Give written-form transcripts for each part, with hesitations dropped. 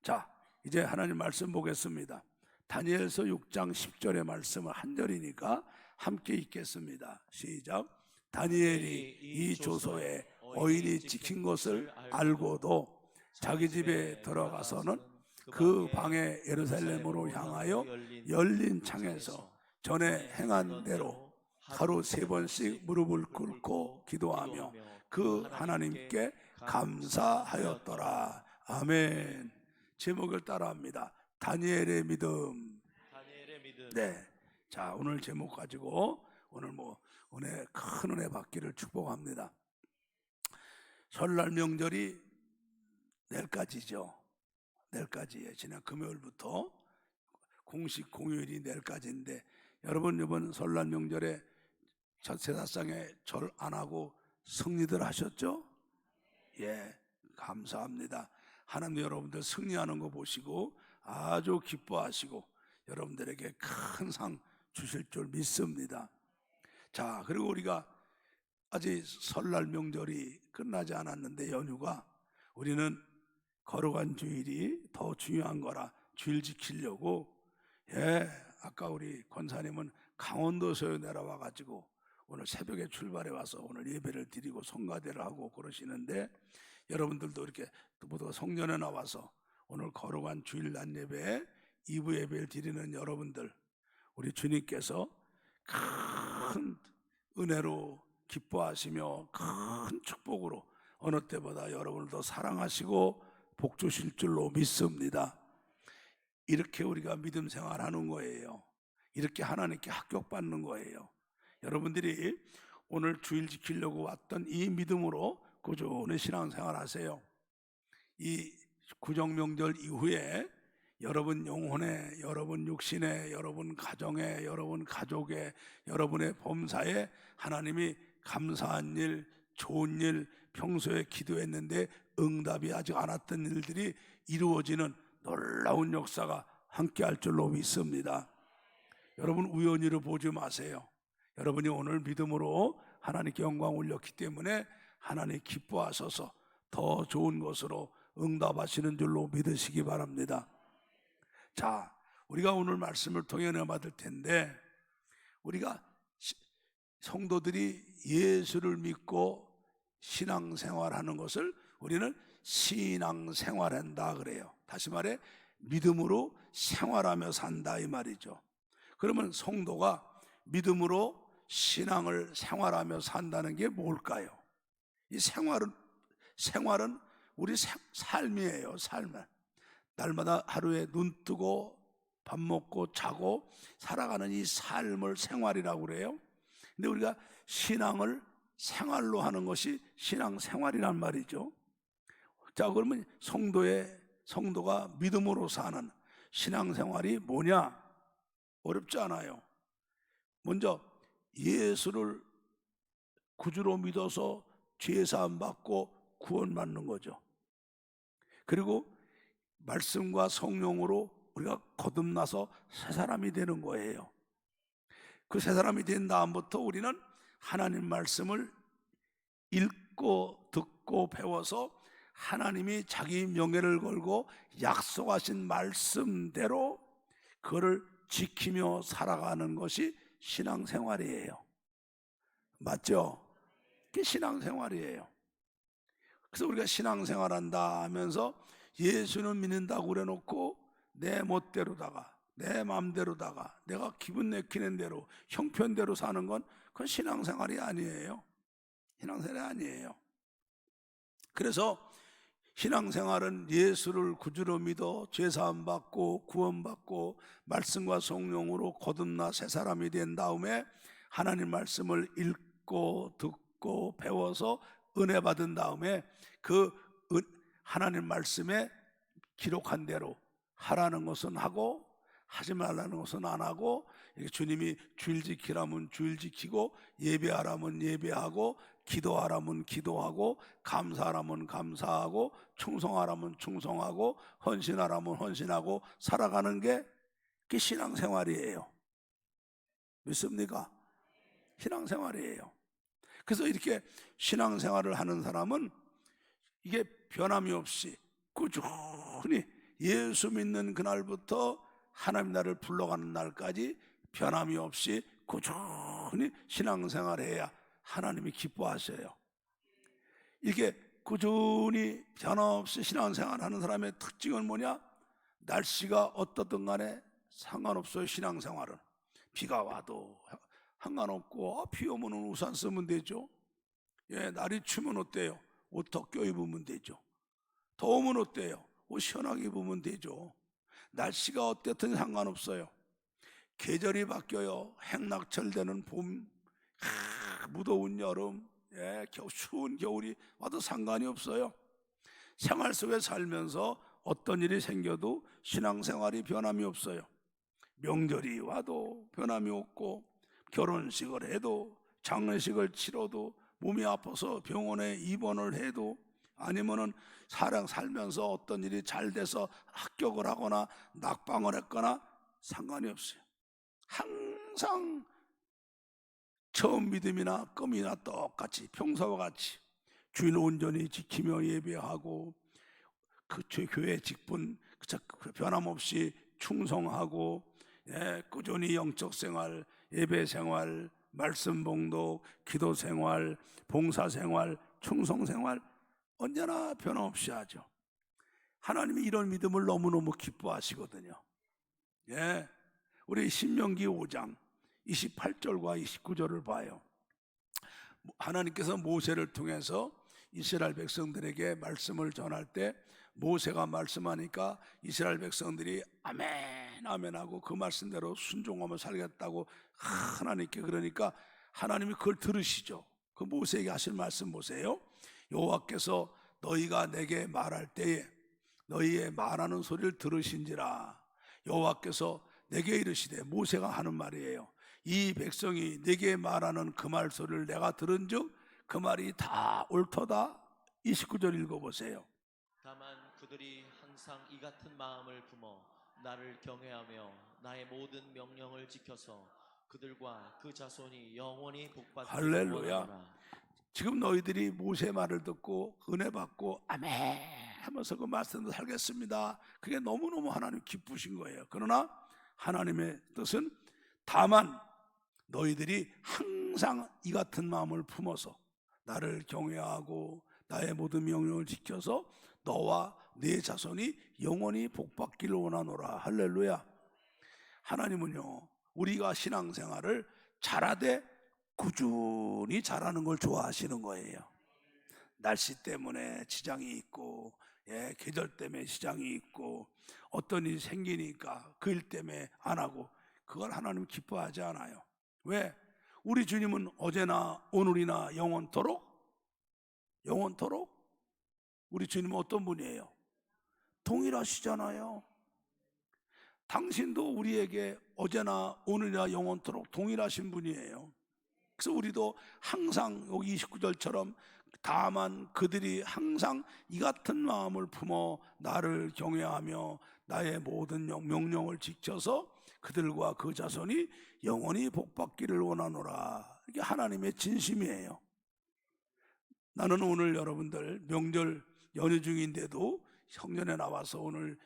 자, 이제 하나님 말씀 보겠습니다. 다니엘서 6장 10절의 말씀은 한 절이니까 함께 읽겠습니다. 시작. 다니엘이 이 조서에 어인이 찍힌 것을 알고도 자기 집에 들어가서는 그 방에 예루살렘으로 향하여 열린 창에서 전에 행한 대로 하루 3번씩 무릎을 꿇고 기도하며 그 하나님께 감사하였더라. 아멘. 제목을 따라합니다. 다니엘의 믿음. 네. 자, 오늘 제목 가지고 오늘 은혜, 큰 은혜 받기를 축복합니다. 설날 명절이 내일까지죠. 내일까지예요. 지난 금요일부터 공식 공휴일이 내일까지인데, 여러분 이번 설날 명절에 제사상에 절 안 하고 승리들 하셨죠? 예, 감사합니다. 하나님 여러분들 승리하는 거 보시고 아주 기뻐하시고 여러분들에게 큰 상 주실 줄 믿습니다. 자, 그리고 우리가 아직 설날 명절이 끝나지 않았는데 연휴가, 우리는 거룩한 주일이 더 중요한 거라 주일 지키려고, 아까 우리 권사님은 강원도에서 내려와 가지고 오늘 새벽에 출발해 와서 오늘 예배를 드리고 성가대를 하고 그러시는데, 여러분들도 이렇게 모두 성전에 나와서 오늘 거룩한 주일 낮 예배에 2부 예배를 드리는 여러분들, 우리 주님께서 큰 은혜로 기뻐하시며 큰 축복으로 어느 때보다 여러분을 더 사랑하시고 복 주실 줄로 믿습니다. 이렇게 우리가 믿음 생활하는 거예요. 이렇게 하나님께 합격받는 거예요. 여러분들이 오늘 주일 지키려고 왔던 이 믿음으로 꾸준히 신앙생활 하세요. 이 구정명절 이후에 여러분 영혼에, 여러분 육신에, 여러분 가정에, 여러분 가족에, 여러분의 범사에 하나님이 감사한 일, 좋은 일, 평소에 기도했는데 응답이 아직 않았던 일들이 이루어지는 놀라운 역사가 함께할 줄로 믿습니다. 여러분 우연히로 보지 마세요. 여러분이 오늘 믿음으로 하나님께 영광 올렸기 때문에 하나님 기뻐하셔서 더 좋은 것으로 응답하시는 줄로 믿으시기 바랍니다. 자, 우리가 오늘 말씀을 통해 은혜 받을 텐데, 우리가 성도들이 예수를 믿고 신앙생활하는 것을 우리는 신앙생활한다 그래요. 다시 말해 믿음으로 생활하며 산다 이 말이죠. 그러면 성도가 믿음으로 신앙을 생활하며 산다는 게 뭘까요? 이 생활은 우리 삶이에요. 삶은 날마다 하루에 눈 뜨고 밥 먹고 자고 살아가는 이 삶을 생활이라고 그래요. 근데 우리가 신앙을 생활로 하는 것이 신앙생활이란 말이죠. 자, 그러면 성도가 믿음으로 사는 신앙생활이 뭐냐? 어렵지 않아요. 먼저 예수를 구주로 믿어서 죄사함 받고 구원받는 거죠. 그리고 말씀과 성령으로 우리가 거듭나서 새 사람이 되는 거예요. 그 새 사람이 된 다음부터 우리는 하나님 말씀을 읽고 듣고 배워서 하나님이 자기 명예를 걸고 약속하신 말씀대로 그를 지키며 살아가는 것이 신앙생활이에요. 맞죠? 그게 신앙생활이에요. 그래서 우리가 신앙생활한다 하면서 예수는 믿는다고 그래놓고 내 멋대로다가 내 마음대로다가 내가 기분 내키는 대로 형편대로 사는 건 그건 신앙생활이 아니에요. 신앙생활이 아니에요. 그래서 신앙생활은 예수를 구주로 믿어 죄사함 받고 구원받고 말씀과 성령으로 거듭나 새 사람이 된 다음에 하나님 말씀을 읽고 듣고 배워서 은혜 받은 다음에 그 하나님 말씀에 기록한 대로 하라는 것은 하고 하지 말라는 것은 안 하고, 주님이 주일 지키라면 주일 지키고 예배하라면 예배하고 기도하라면 기도하고 감사하라면 감사하고 충성하라면 충성하고 헌신하라면 헌신하고 살아가는 게 그게 신앙생활이에요. 믿습니까? 신앙생활이에요. 그래서 이렇게 신앙생활을 하는 사람은 이게 변함이 없이 꾸준히 예수 믿는 그날부터 하나님 나를 불러가는 날까지 변함이 없이 꾸준히 신앙생활해야 하나님이 기뻐하셔요. 이게 꾸준히 변함없이 신앙생활하는 사람의 특징은 뭐냐? 날씨가 어떻든 간에 상관없어요. 신앙생활은 비가 와도 상관없고, 비 오면 우산 쓰면 되죠. 날이 추면 어때요? 옷 더 껴입으면 되죠. 더우면 어때요? 옷 시원하게 입으면 되죠. 날씨가 어떻든 상관없어요. 계절이 바뀌어요. 행락철 되는 봄, 무더운 여름, 추운 겨울이 와도 상관이 없어요. 생활 속에 살면서 어떤 일이 생겨도 신앙생활이 변함이 없어요. 명절이 와도 변함이 없고, 결혼식을 해도, 장례식을 치러도, 몸이 아파서 병원에 입원을 해도, 아니면은 살면서 어떤 일이 잘 돼서 합격을 하거나 낙방을 했거나 상관이 없어요. 항상 처음 믿음이나 꿈이나 똑같이 평소와 같이 주일 온전히 지키며 예배하고, 그 교회 직분 변함없이 충성하고, 꾸준히 영적 생활, 예배 생활, 말씀 봉독, 기도 생활, 봉사 생활, 충성 생활 언제나 변함없이 하죠. 하나님이 이런 믿음을 너무너무 기뻐하시거든요. 우리 신명기 5장 28절과 29절을 봐요. 하나님께서 모세를 통해서 이스라엘 백성들에게 말씀을 전할 때, 모세가 말씀하니까 이스라엘 백성들이 아멘 아멘 하고 그 말씀대로 순종하며 살겠다고 하나님께 그러니까 하나님이 그걸 들으시죠. 그 모세에게 하실 말씀 보세요. 여호와께서 너희가 내게 말할 때에 너희의 말하는 소리를 들으신지라. 여호와께서 내게 이르시되, 모세가 하는 말이에요. 이 백성이 내게 말하는 그 말소리를 내가 들은즉 그 말이 다 옳도다. 29절 읽어보세요. 다만 그들이 항상 이 같은 마음을 품어 나를 경외하며 나의 모든 명령을 지켜서 그들과 그 자손이 영원히 복받기를 할렐루야. 원하노라. 지금 너희들이 모세 말을 듣고 은혜 받고 아멘 하면서 그 말씀대로 살겠습니다. 그게 너무너무 하나님 기쁘신 거예요. 그러나 하나님의 뜻은 다만 너희들이 항상 이 같은 마음을 품어서 나를 경외하고 나의 모든 명령을 지켜서 너와 네 자손이 영원히 복받기를 원하노라. 할렐루야. 하나님은요, 우리가 신앙생활을 잘하되 꾸준히 잘하는 걸 좋아하시는 거예요. 날씨 때문에 지장이 있고, 계절 때문에 지장이 있고, 어떤 일이 생기니까 그 일 때문에 안 하고, 그걸 하나님 기뻐하지 않아요. 왜? 우리 주님은 어제나 오늘이나 영원토록 우리 주님은 어떤 분이에요? 동일하시잖아요. 당신도 우리에게 어제나 오늘이나 영원토록 동일하신 분이에요. 그래서 우리도 항상 여기 29절처럼 다만 그들이 항상 이 같은 마음을 품어 나를 경외하며 나의 모든 명령을 지켜서 그들과 그 자손이 영원히 복받기를 원하노라. 이게 하나님의 진심이에요. 나는 오늘 여러분들 명절 연휴 중인데도 성전에 나와서 오늘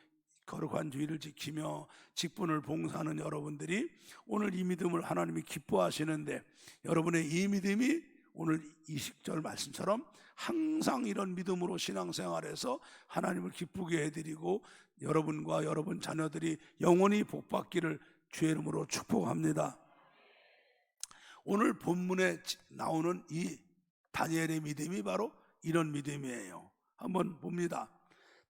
거룩한 주일을 지키며 직분을 봉사하는 여러분들이 오늘 이 믿음을 하나님이 기뻐하시는데, 여러분의 이 믿음이 오늘 20절 말씀처럼 항상 이런 믿음으로 신앙생활에서 하나님을 기쁘게 해드리고 여러분과 여러분 자녀들이 영원히 복받기를 주의 이름으로 축복합니다. 오늘 본문에 나오는 이 다니엘의 믿음이 바로 이런 믿음이에요. 한번 봅니다.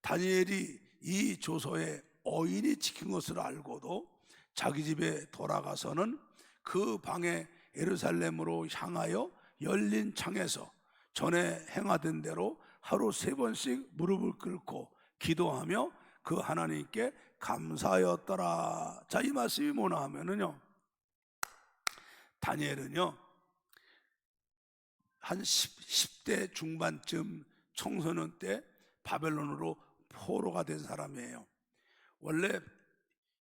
다니엘이 이 조서에 어인이 지킨 것을 알고도 자기 집에 돌아가서는 그 방에 예루살렘으로 향하여 열린 창에서 전에 행하던 대로 하루 3번씩 무릎을 꿇고 기도하며 그 하나님께 감사하였더라. 자, 이 말씀이 뭐냐 하면은요, 다니엘은요 한 10대 중반쯤 청소년 때 바벨론으로 포로가 된 사람이에요. 원래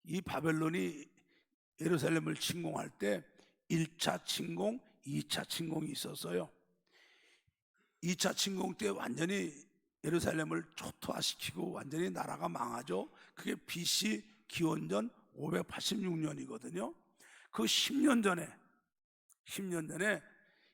이 바벨론이 예루살렘을 침공할 때 1차 침공, 2차 침공이 있었어요. 2차 침공 때 완전히 예루살렘을 초토화시키고 완전히 나라가 망하죠. 그게 BC 기원전 586년이거든요. 그 10년 전에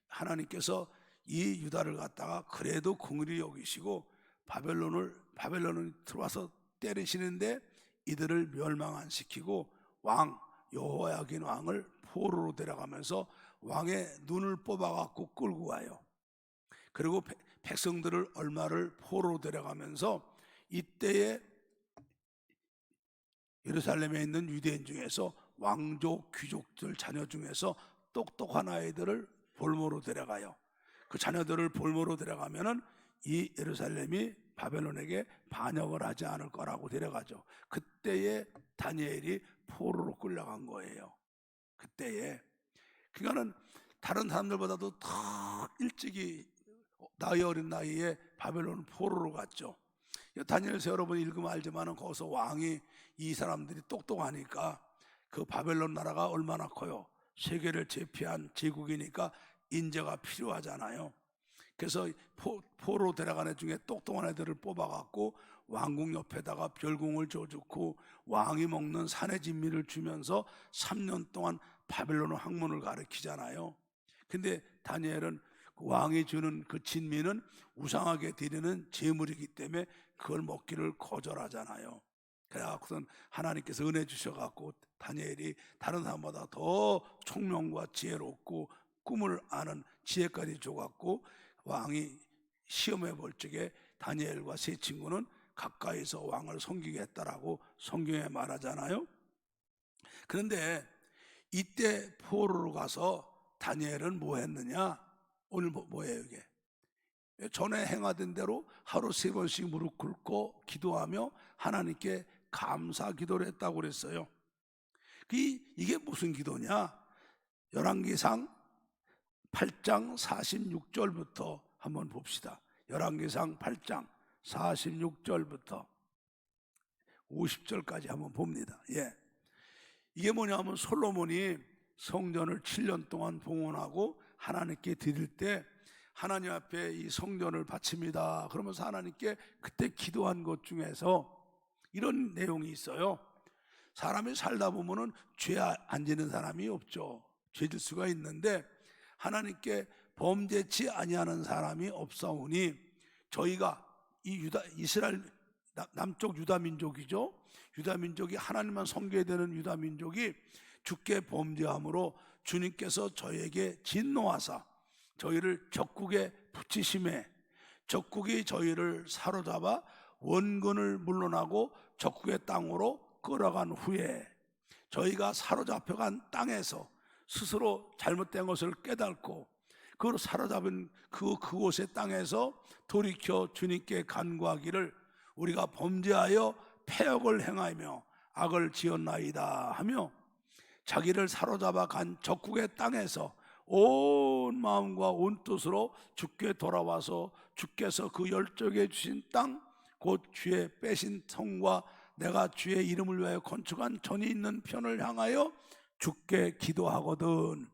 하나님께서 이 유다를 갖다가 그래도 긍휼히 여기시고 바벨론을 들어와서 때리시는데 이들을 멸망 안 시키고 왕 여호야긴 왕을 포로로 데려가면서 왕의 눈을 뽑아갖고 끌고 와요. 그리고 백성들을 얼마를 포로로 데려가면서 이때에 예루살렘에 있는 유대인 중에서 왕족 귀족들 자녀 중에서 똑똑한 아이들을 볼모로 데려가요. 그 자녀들을 볼모로 데려가면은 이 예루살렘이 바벨론에게 반역을 하지 않을 거라고 데려가죠. 그때에 다니엘이 포로로 끌려간 거예요. 그때에. 그러니까는 다른 사람들보다도 더 일찍이 나이 어린 나이에 바벨론 포로로 갔죠. 다니엘서 여러분 읽으면 알지만은 거기서 왕이 이 사람들이 똑똑하니까 그 바벨론 나라가 얼마나 커요. 세계를 제패한 제국이니까 인재가 필요하잖아요. 그래서 포로 데려간 애 중에 똑똑한 애들을 뽑아갖고 왕궁 옆에다가 별궁을 줘주고 왕이 먹는 산의 진미를 주면서 3년 동안 바벨론 학문을 가르치잖아요. 근데 다니엘은 그 왕이 주는 그 진미는 우상하게 드리는 제물이기 때문에 그걸 먹기를 거절하잖아요. 그래갖고선 하나님께서 은혜 주셔갖고 다니엘이 다른 사람보다 더 총명과 지혜롭고 꿈을 아는 지혜까지 줘갖고 왕이 시험해 볼 적에 다니엘과 세 친구는 가까이서 왕을 섬기게 했다라고 성경에 말하잖아요. 그런데 이때 포로로 가서 다니엘은 뭐 했느냐? 오늘 뭐예요 이게? 전에 행하던 대로 하루 3번씩 무릎 꿇고 기도하며 하나님께 감사 기도를 했다고 그랬어요. 이게 무슨 기도냐? 열왕기상 8장 46절부터 한번 봅시다. 열왕기상 8장 46절부터 50절까지 한번 봅니다. 이게 뭐냐면 솔로몬이 성전을 7년 동안 봉헌하고 하나님께 드릴 때 하나님 앞에 이 성전을 바칩니다. 그러면서 하나님께 그때 기도한 것 중에서 이런 내용이 있어요. 사람이 살다 보면은 죄 안 지는 사람이 없죠. 죄질 수가 있는데 하나님께 범죄치 아니하는 사람이 없사오니 저희가 이 이스라엘 남쪽 유다 민족이죠. 유다 민족이 하나님만 섬겨야 되는 유다 민족이 주께 범죄함으로 주님께서 저희에게 진노하사 저희를 적국에 붙이심에 적국이 저희를 사로잡아 원근을 물러나고 적국의 땅으로 끌어간 후에 저희가 사로잡혀간 땅에서 스스로 잘못된 것을 깨닫고 그 사로잡은 그곳의 땅에서 돌이켜 주님께 간구하기를 우리가 범죄하여 패역을 행하며 악을 지었나이다 하며 자기를 사로잡아 간 적국의 땅에서 온 마음과 온 뜻으로 주께 돌아와서 주께서 그 열정에 주신 땅 곧 주의 빼신 성과 내가 주의 이름을 위하여 건축한 전이 있는 편을 향하여 주께 기도하거든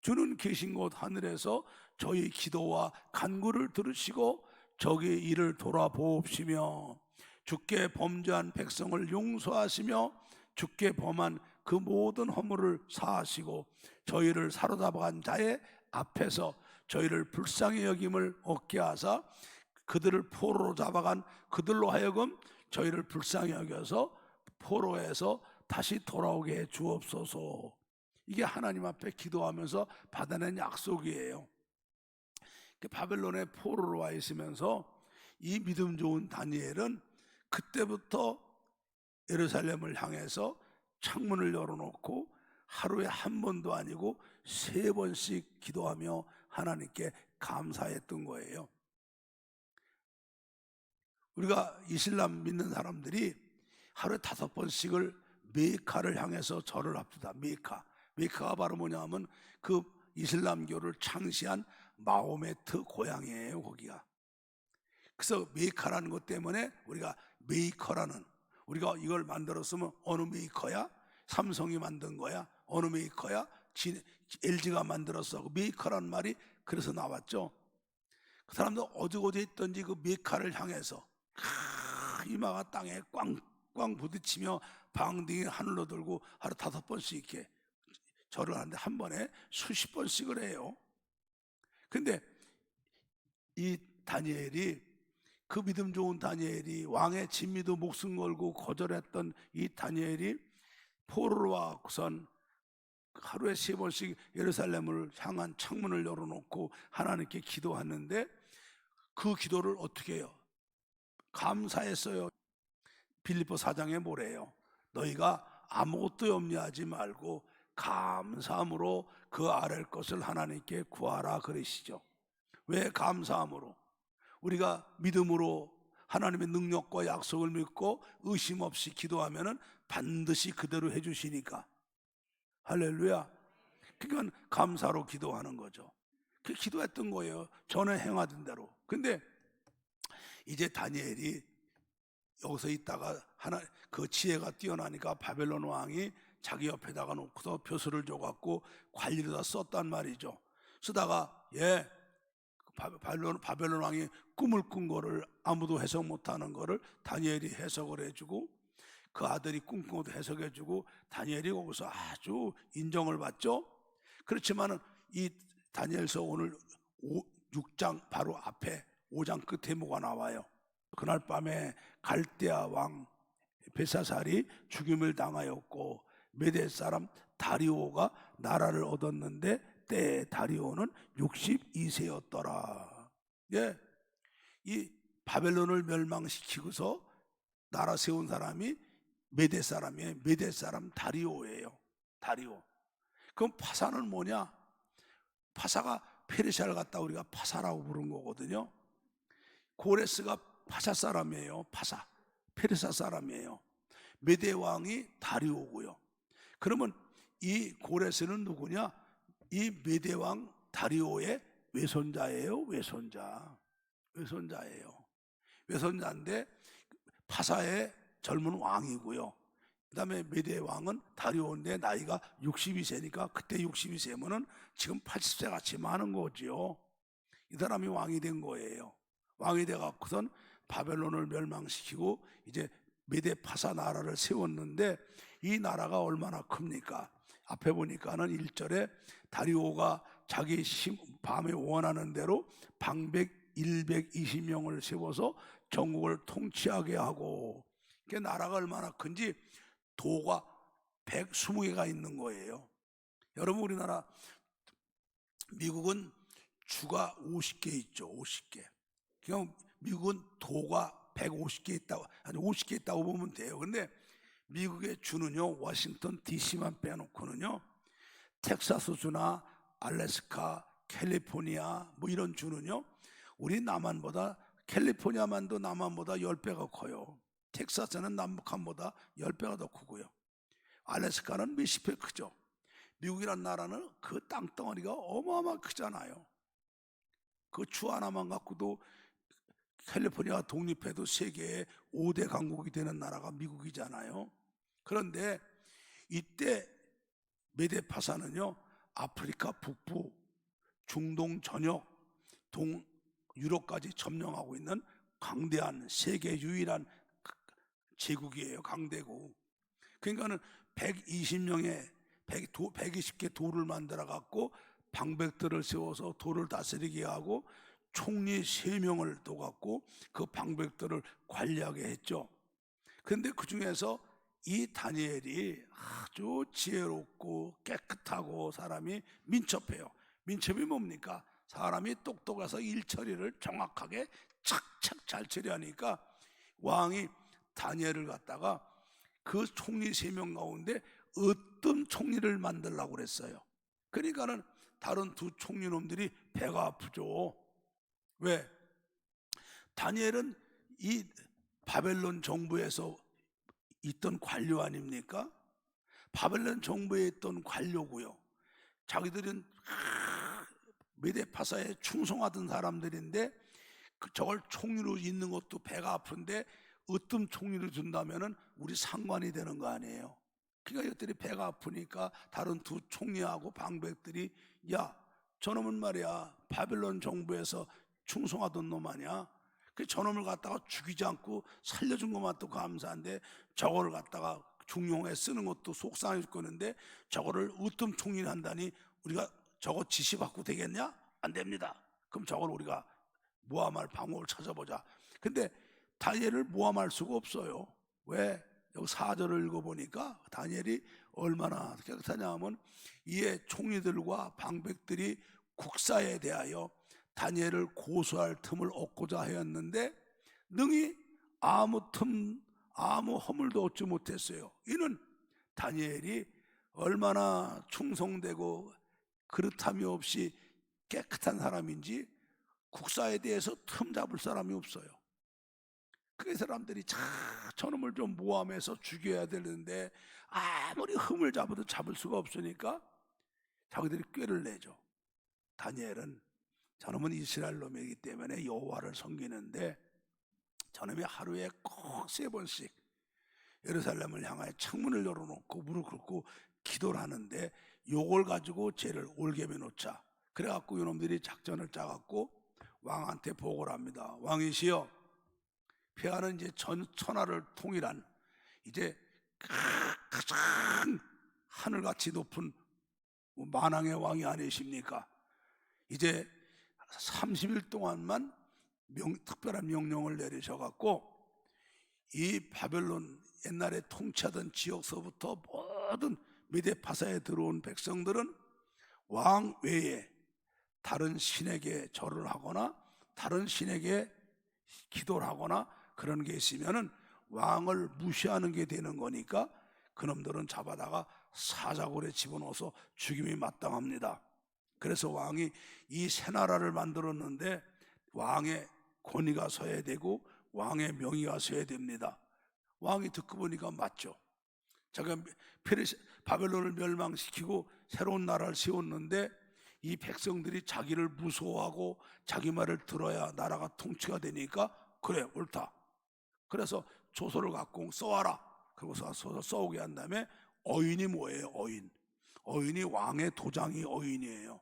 주는 계신 곳 하늘에서 저희 기도와 간구를 들으시고 저기 이를 돌아보옵시며 주께 범죄한 백성을 용서하시며 주께 범한 그 모든 허물을 사하시고 저희를 사로잡아간 자의 앞에서 저희를 불쌍히 여김을 얻게 하사 그들을 포로로 잡아간 그들로 하여금 저희를 불쌍히 여겨서 포로에서 다시 돌아오게 해 주옵소서. 이게 하나님 앞에 기도하면서 받아낸 약속이에요. 바벨론에 포로로 와 있으면서 이 믿음 좋은 다니엘은 그때부터 예루살렘을 향해서 창문을 열어놓고 하루에 한 번도 아니고 3번씩 기도하며 하나님께 감사했던 거예요. 우리가 이슬람 믿는 사람들이 하루에 5번씩을 메카를 향해서 절을 합시다. 메카가 바로 뭐냐면 그 이슬람교를 창시한 마호메트 고향이에요. 거기가. 그래서 메카라는 것 때문에 우리가 메이커라는, 우리가 이걸 만들었으면 어느 메이커야? 삼성이 만든 거야? 어느 메이커야? LG가 만들었어. 그 메이커라는 말이 그래서 나왔죠. 그 사람들 어디 있든지 그 메카를 향해서 이마가 땅에 꽝꽝 부딪히며 방댕이 하늘로 들고 하루 5번씩 이렇게 절을 하는데 한 번에 수십 번씩을 해요. 근데 이 다니엘이, 그 믿음 좋은 다니엘이, 왕의 진미도 목숨 걸고 거절했던 이 다니엘이 포로로 와서는 하루에 3번씩 예루살렘을 향한 창문을 열어놓고 하나님께 기도하는데, 그 기도를 어떻게 해요? 감사했어요. 빌립보 4장에 뭐래요? 너희가 아무것도 염려하지 말고 감사함으로 그 아랠 것을 하나님께 구하라 그러시죠. 왜 감사함으로? 우리가 믿음으로 하나님의 능력과 약속을 믿고 의심 없이 기도하면은 반드시 그대로 해주시니까. 할렐루야. 그러니까 감사로 기도하는 거죠. 그 기도했던 거예요, 전에 행하던 대로. 근데 이제 다니엘이 여기서 있다가 그 지혜가 뛰어나니까 바벨론 왕이 자기 옆에다가 놓고서 벼슬을 줘갖고 관리를 다 썼단 말이죠. 쓰다가 바벨론 왕이 꿈을 꾼 거를, 아무도 해석 못하는 거를 다니엘이 해석을 해주고, 그 아들이 꿈꾼 것도 해석해주고, 다니엘이 거기서 아주 인정을 받죠. 그렇지만은 이 다니엘서 오늘 6장 바로 앞에 5장 끝에 뭐가 나와요? 그날 밤에 갈대아 왕 벨사살이 죽임을 당하였고 메대 사람 다리오가 나라를 얻었는데 때에 다리오는 62세였더라. 예, 이 바벨론을 멸망시키고서 나라 세운 사람이 메대 사람이에요. 메대 사람 다리오예요. 다리오. 그럼 파사는 뭐냐? 파사가 페르시아를 갖다 우리가 파사라고 부른 거거든요. 고레스가 파사 사람이에요. 파사, 페르시아 사람이에요. 메대 왕이 다리오고요. 그러면 이 고레스는 누구냐? 이 메대 왕 다리오의 외손자예요. 외손자예요. 외손자인데 파사의 젊은 왕이고요. 그 다음에 메대 왕은 다리오인데 나이가 62세니까 그때 62세면은 지금 80세 같이 많은 거지요. 이 사람이 왕이 된 거예요. 왕이 돼갖고선 바벨론을 멸망시키고 이제 메대 파사 나라를 세웠는데, 이 나라가 얼마나 큽니까? 앞에 보니까는 1절에 다리오가 자기 밤에 원하는 대로 방백 120명을 세워서 전국을 통치하게 하고, 그 나라가 얼마나 큰지 도가 120개가 있는 거예요. 여러분, 우리나라 미국은 주가 50개 있죠. 50개. 그냥 미국은 도가 150개 있다고, 아니 50개 있다고 보면 돼요. 근데 미국의 주는요, 워싱턴 DC만 빼놓고는요, 텍사스 주나 알래스카, 캘리포니아 뭐 이런 주는요, 우리 남한보다, 캘리포니아만도 남한보다 10배가 커요. 텍사스는 남북한보다 10배가 더 크고요. 알래스카는 몇십 배 크죠. 미국이란 나라는 그 땅덩어리가 어마어마 크잖아요. 그 주 하나만 갖고도 캘리포니아가 독립해도 세계의 5대 강국이 되는 나라가 미국이잖아요. 그런데 이때 메데파사는요, 아프리카 북부, 중동 전역, 동유럽까지 점령하고 있는 강대한 세계 유일한 제국이에요. 강대국. 그러니까는 120개 도를 만들어 갖고 방백들을 세워서 도를 다스리게 하고 총리 3명을 둬갖고 그 방백들을 관리하게 했죠. 그런데 그 중에서 이 다니엘이 아주 지혜롭고 깨끗하고 사람이 민첩해요. 민첩이 뭡니까? 사람이 똑똑해서 일 처리를 정확하게 착착 잘 처리하니까 왕이 다니엘을 갖다가 그 총리 3명 가운데 어떤 총리를 만들려고 그랬어요. 그러니까는 다른 두 총리놈들이 배가 아프죠. 왜? 다니엘은 이 바벨론 정부에서 있던 관료 아닙니까? 바벨론 정부에 있던 관료고요. 자기들은 메데파사에 충성하던 사람들인데 저걸 총리로 있는 것도 배가 아픈데 어떤 총리를 준다면은 우리 상관이 되는 거 아니에요. 그러니까 이것들이 배가 아프니까 다른 두 총리하고 방백들이, 야, 저놈은 말이야 바벨론 정부에서 충성하던 놈 아니야? 그 저놈을 갖다가 죽이지 않고 살려준 것만 또 감사한데 저거를 갖다가 중용에 쓰는 것도 속상해 죽겠는데 저거를 으뜸 총리한다니 우리가 저거 지시받고 되겠냐? 안 됩니다. 그럼 저걸 우리가 모함할 방법을 찾아보자. 근데 다니엘을 모함할 수가 없어요. 왜? 여기 4절을 읽어보니까 다니엘이 얼마나 깨끗하냐 하면 이에 총리들과 방백들이 국사에 대하여 다니엘을 고소할 틈을 얻고자 하였는데 능히 아무 허물도 얻지 못했어요. 이는 다니엘이 얼마나 충성되고 그릇함이 없이 깨끗한 사람인지 국사에 대해서 틈 잡을 사람이 없어요. 그 사람들이 저놈을 좀 모함해서 죽여야 되는데 아무리 흠을 잡아도 잡을 수가 없으니까 자기들이 꾀를 내죠. 다니엘은 저놈은 이스라엘 놈이기 때문에 여호와를 섬기는데 저놈이 하루에 꼭 3번씩 예루살렘을 향하여 창문을 열어놓고 무릎 꿇고 기도를 하는데 요걸 가지고 죄를 올개매 놓자. 그래갖고 이놈들이 작전을 짜갖고 왕한테 보고를 합니다. 왕이시여, 폐하는 이제 전 천하를 통일한 이제 가장 하늘같이 높은 만왕의 왕이 아니십니까? 이제 30일 동안만 특별한 명령을 내리셔갖고 이 바벨론 옛날에 통치하던 지역서부터 모든 메데파사에 들어온 백성들은 왕 외에 다른 신에게 절을 하거나 다른 신에게 기도를 하거나 그런 게 있으면은 왕을 무시하는 게 되는 거니까 그놈들은 잡아다가 사자굴에 집어넣어서 죽임이 마땅합니다. 그래서 왕이 이 새 나라를 만들었는데 왕의 권위가 서야 되고 왕의 명의가 서야 됩니다. 왕이 듣고 보니까 맞죠. 자기가 바벨론을 멸망시키고 새로운 나라를 세웠는데 이 백성들이 자기를 무서워하고 자기 말을 들어야 나라가 통치가 되니까 그래 옳다. 그래서 조서를 갖고 써와라. 그러고서 써오게 한 다음에 어인이 뭐예요? 어인이 왕의 도장이 어인이에요.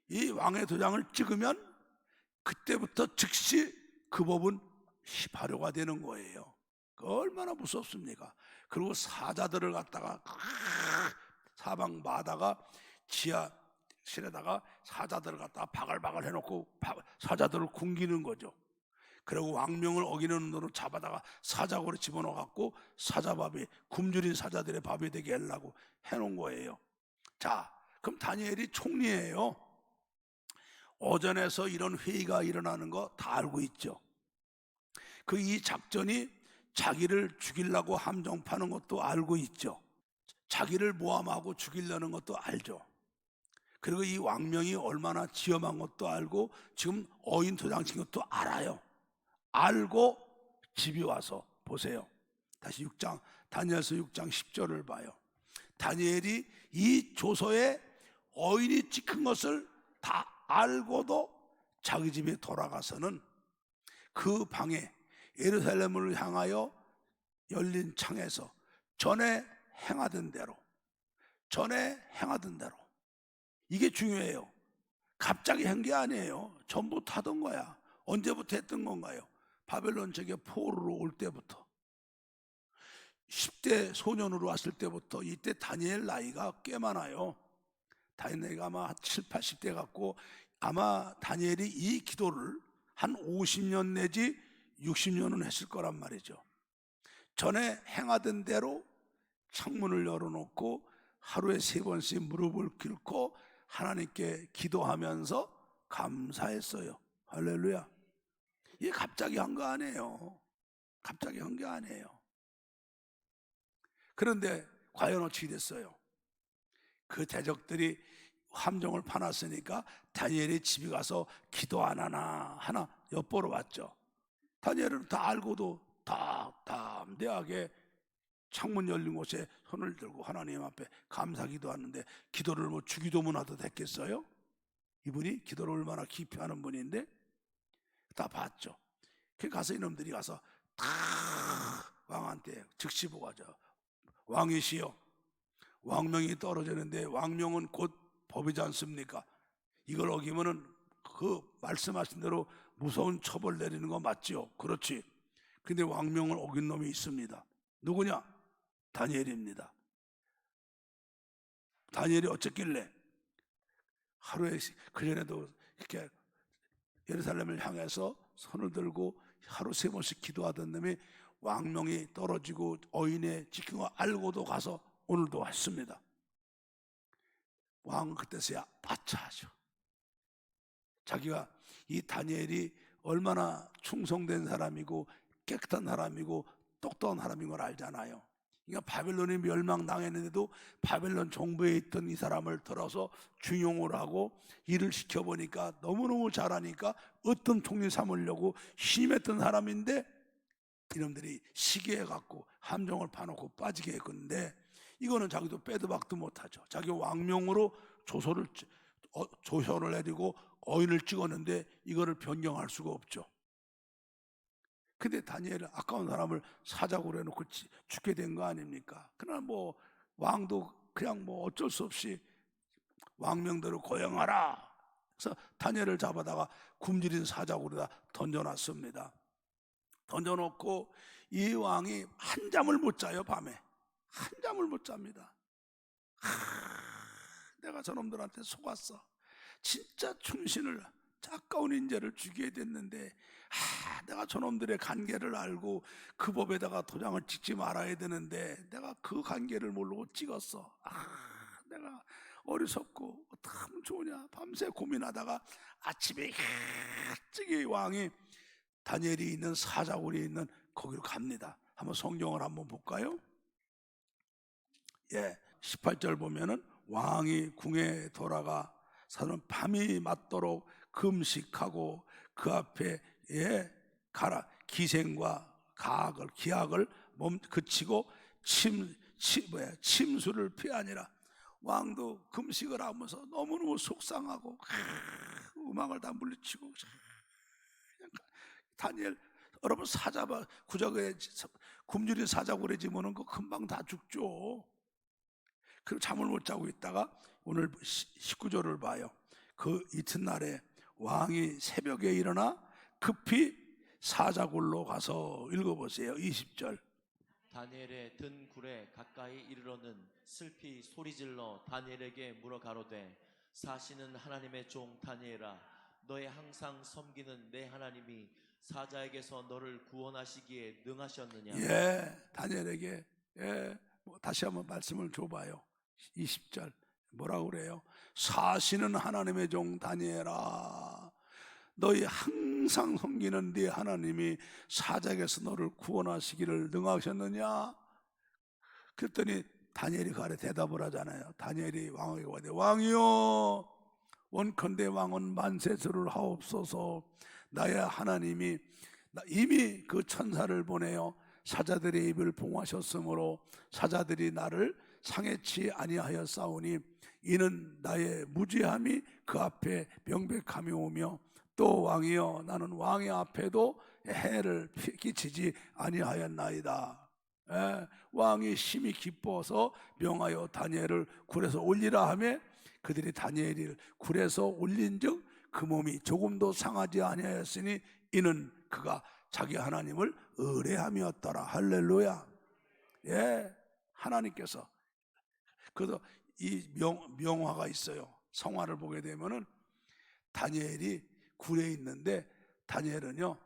이 왕의 도장을 찍으면 그때부터 즉시 그 법은 발효가 되는 거예요. 얼마나 무섭습니까? 그리고 사자들을 갖다가 사방마다가 지하실에다가 사자들을 갖다가 바글바글 해놓고 사자들을 굶기는 거죠. 그리고 왕명을 어기는 놈으로 잡아다가 사자고로 집어넣어갖고 사자밥이 굶주린 사자들의 밥이 되게 하려고 해놓은 거예요. 자, 그럼 다니엘이 총리예요. 오전에서 이런 회의가 일어나는 거 다 알고 있죠. 이 작전이 자기를 죽이려고 함정 파는 것도 알고 있죠. 자기를 모함하고 죽이려는 것도 알죠. 그리고 이 왕명이 얼마나 지엄한 것도 알고 지금 어인 도장 친 것도 알아요. 알고 집이 와서 보세요. 다시 다니엘서 6장 10절을 봐요. 다니엘이 이 조서에 어인이 찍힌 것을 다 알고도 자기 집에 돌아가서는 그 방에 예루살렘을 향하여 열린 창에서 전에 행하던 대로 이게 중요해요. 갑자기 한 게 아니에요. 전부터 하던 거야. 언제부터 했던 건가요? 바벨론 제게 포로로 올 때부터 10대 소년으로 왔을 때부터 이때 다니엘 나이가 꽤 많아요. 다니엘이 아마 7, 80대 같고 아마 다니엘이 이 기도를 한 50년 내지 60년은 했을 거란 말이죠. 전에 행하던 대로 창문을 열어놓고 하루에 3번씩 무릎을 꿇고 하나님께 기도하면서 감사했어요. 할렐루야. 이게 갑자기 한 거 아니에요. 그런데 과연 어찌 됐어요? 그 대적들이 함정을 파놨으니까 다니엘이 집에 가서 기도 안 하나 엿보러 왔죠. 다니엘은 다 알고도 담대하게 창문 열린 곳에 손을 들고 하나님 앞에 감사 기도하는데 기도를 주기도문 하도 됐겠어요? 이분이 기도를 얼마나 깊이 하는 분인데 다 봤죠. 그 가서 이놈들이 가서 다 왕한테 즉시 보고하죠. 왕이시여, 왕명이 떨어지는데 왕명은 곧 법이지 않습니까? 이걸 어기면은 그 말씀하신 대로 무서운 처벌 내리는 거 맞지요? 그렇지. 근데 왕명을 어긴 놈이 있습니다. 누구냐? 다니엘입니다. 다니엘이 어쨌길래 하루에, 그전에도 이렇게 예루살렘을 향해서 손을 들고 하루 3번씩 기도하던 놈이 왕명이 떨어지고 어인에 지킨 거 알고도 가서 오늘도 했습니다. 왕은 그때서야 바차하죠. 자기가 이 다니엘이 얼마나 충성된 사람이고 깨끗한 사람이고 똑똑한 사람인 걸 알잖아요. 그러니까 바벨론이 멸망당했는데도 바벨론 정부에 있던 이 사람을 들어서 중용을 하고 일을 시켜보니까 너무너무 잘하니까 어떤 총리 삼으려고 힘했던 사람인데 이놈들이 시기해갖고 함정을 파놓고 빠지게 했건데, 이거는 자기도 빼도 박도 못하죠. 자기 왕명으로 조서를 내리고 어인을 찍었는데 이거를 변경할 수가 없죠. 근데 다니엘은 아까운 사람을 사자고로 해놓고 죽게 된 거 아닙니까? 그러나 뭐 왕도 그냥 뭐 어쩔 수 없이 왕명대로 고행하라. 그래서 다니엘을 잡아다가 굶주린 사자고로다 던져놨습니다. 던져놓고 이 왕이 한 잠을 못 자요. 밤에 한 잠을 못 잡니다. 내가 저놈들한테 속았어. 진짜 충신을, 아까운 인재를 죽여야 됐는데 내가 저놈들의 관계를 알고 그 법에다가 도장을 찍지 말아야 되는데 내가 그 관계를 모르고 찍었어. 내가 어리석고 어떻게 하면 좋으냐 밤새 고민하다가 아침에 일찍이 왕이 다니엘이 있는 사자굴에 있는 거기로 갑니다. 한번 성경을 한번 볼까요? 18절 보면은 왕이 궁에 돌아가 사는 밤이 맞도록 금식하고 그 앞에 가라 기생과 기악을 그치고 침수를 피하니라. 왕도 금식을 하면서 너무너무 속상하고 음악을 다 물리치고 다니엘, 여러분 구적에 굶주린 사자굴에 집어넣은 거 금방 다 죽죠. 그 잠을 못 자고 있다가 오늘 19절을 봐요. 그 이튿날에 왕이 새벽에 일어나 급히 사자굴로 가서 읽어보세요. 20절. 다니엘의 든 굴에 가까이 이르러는 슬피 소리질러 다니엘에게 물어 가로되 사시는 하나님의 종 다니엘아, 너의 항상 섬기는 내 하나님이 사자에게서 너를 구원하시기에 능하셨느냐? 다니엘에게 다시 한번 말씀을 줘봐요. 20절 뭐라고 그래요? 사시는 하나님의 종 다니엘아, 너희 항상 섬기는 네 하나님이 사자에게서 너를 구원하시기를 능하셨느냐? 그랬더니 다니엘이 그 아래 대답을 하잖아요. 다니엘이 왕에게 와대 왕이여, 원컨대 왕은 만세수를 하옵소서. 나의 하나님이 이미 그 천사를 보내어 사자들의 입을 봉하셨으므로 사자들이 나를 상해치 아니하였사오니 이는 나의 무지함이 그 앞에 명백함이 오며 또 왕이여, 나는 왕의 앞에도 해를 끼치지 아니하였나이다. 왕이 심히 기뻐서 명하여 다니엘을 굴에서 올리라 하며 그들이 다니엘을 굴에서 올린즉 그 몸이 조금도 상하지 아니하였으니 이는 그가 자기 하나님을 의뢰함이었더라. 할렐루야. 하나님께서, 그래서 이 명화가 있어요. 성화를 보게 되면은 다니엘이 굴에 있는데 다니엘은요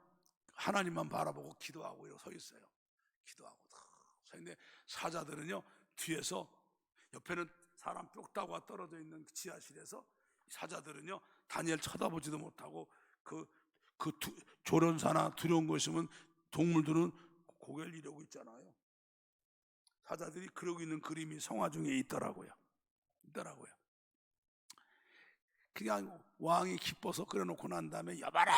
하나님만 바라보고 기도하고 이러고 서 있어요. 기도하고 서 있는데 사자들은요 뒤에서, 옆에는 사람 뼈다구가 떨어져 있는 지하실에서 사자들은요 다니엘 쳐다보지도 못하고 조련사나 두려운 거 있으면 동물들은 고개를 이러고 있잖아요. 사자들이 그러고 있는 그림이 성화 중에 있더라고요. 그냥 왕이 기뻐서 끓여놓고 난 다음에 여봐라,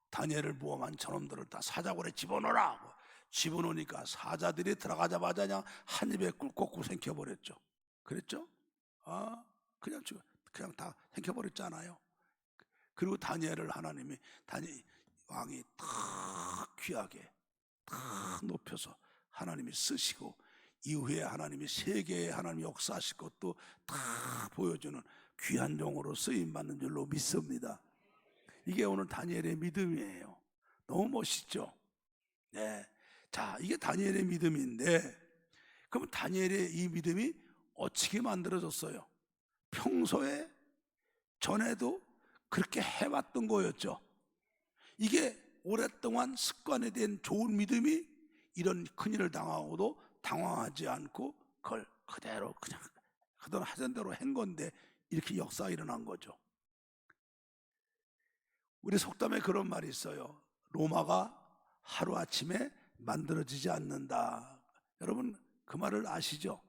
다니엘을 모함한 저놈들을 다 사자굴에 집어넣으라. 집어넣으니까 사자들이 들어가자마자 그냥 한 입에 꿀꺽꿀 생겨버렸죠. 그랬죠? 그냥 다 생겨버렸잖아요. 그리고 다니엘을 하나님이 왕이 탁 귀하게 탁 높여서 하나님이 쓰시고 이후에 하나님이 세계에 하나님 역사하실 것도 다 보여주는 귀한 종으로 쓰임받는 줄로 믿습니다. 이게 오늘 다니엘의 믿음이에요. 너무 멋있죠? 네. 자, 이게 다니엘의 믿음인데, 그럼 다니엘의 이 믿음이 어떻게 만들어졌어요? 평소에 전에도 그렇게 해왔던 거였죠. 이게 오랫동안 습관이 된 좋은 믿음이 이런 큰일을 당하고도 당황하지 않고 그걸 그대로 그냥 하던 하던 대로 한 건데 이렇게 역사가 일어난 거죠. 우리 속담에 그런 말이 있어요. 로마가 하루아침에 만들어지지 않는다. 여러분 그 말을 아시죠?